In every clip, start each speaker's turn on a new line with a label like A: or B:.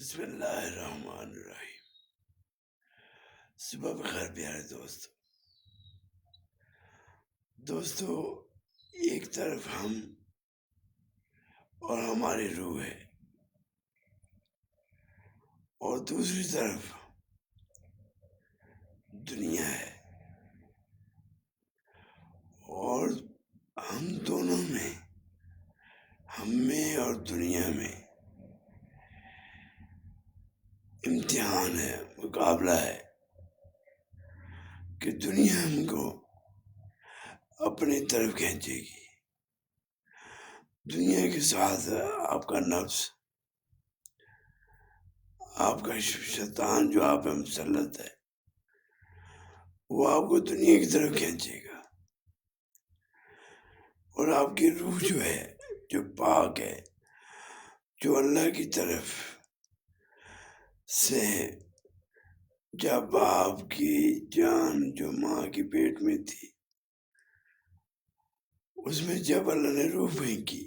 A: بسم اللہ الرحمن الرحیم۔ صبح بخیر پیارے دوستو، ایک طرف ہم اور ہماری روح ہے اور دوسری طرف دنیا ہے، اور ہم دونوں میں، ہم میں اور دنیا میں امتحان ہے، مقابلہ ہے کہ دنیا ہم کو اپنی طرف کھینچے گی۔ دنیا کے ساتھ آپ کا نفس، آپ کا شیطان جو آپ پہ مسلط ہے، وہ آپ کو دنیا کی طرف کھینچے گا، اور آپ کی روح جو ہے، جو پاک ہے، جو اللہ کی طرف سے، جب آپ کی جان جو ماں کی پیٹ میں تھی، اس میں جب اللہ نے روح پھینکی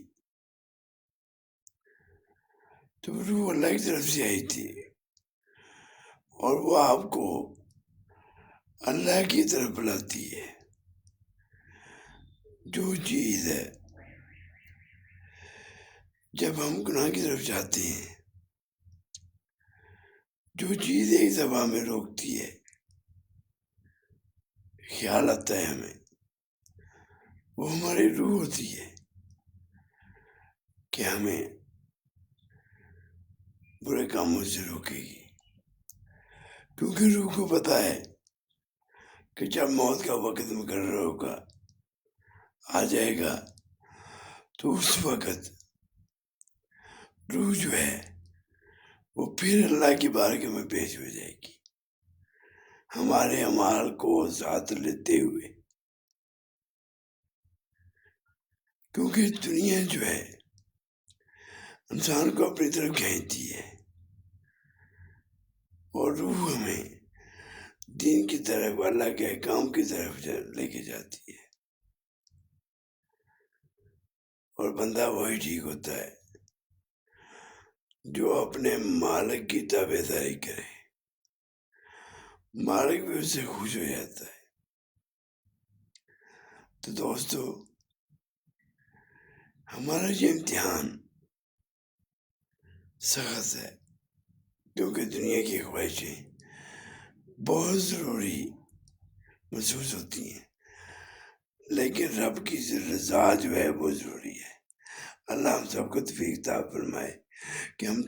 A: تو روح اللہ کی طرف سے آئی تھی، اور وہ آپ کو اللہ کی طرف بلاتی ہے۔ جو چیز ہے، جب ہم گناہ کی طرف جاتے ہیں، جو چیز ایک دفعہ میں روکتی ہے، خیال آتا ہے ہمیں، وہ ہماری روح ہوتی ہے کہ ہمیں برے کاموں سے روکے گی، کیونکہ روح کو پتا ہے کہ جب موت کا وقت مقرر ہوگا، آ جائے گا، تو اس وقت روح جو ہے وہ پھر اللہ کی بارگاہ میں پیش ہو جائے گی، ہمارے اعمال کو ساتھ لیتے ہوئے، کیونکہ دنیا جو ہے انسان کو اپنی طرف کھینچتی ہے، اور روح ہمیں دین کی طرف، اللہ کے احکام کی طرف لے کے جاتی ہے، اور بندہ وہی ٹھیک ہوتا ہے جو اپنے مالک کی تابع داری کرے، مالک بھی اس سے خوش ہو جاتا ہے۔ تو دوستو، ہمارا یہ امتحان سخت ہے، کیونکہ دنیا کی خواہشیں بہت ضروری محسوس ہوتی ہیں، لیکن رب کی رضا جو ہے وہ ضروری ہے۔ اللہ ہم سب کو توفیق عطا فرمائے کہ ہم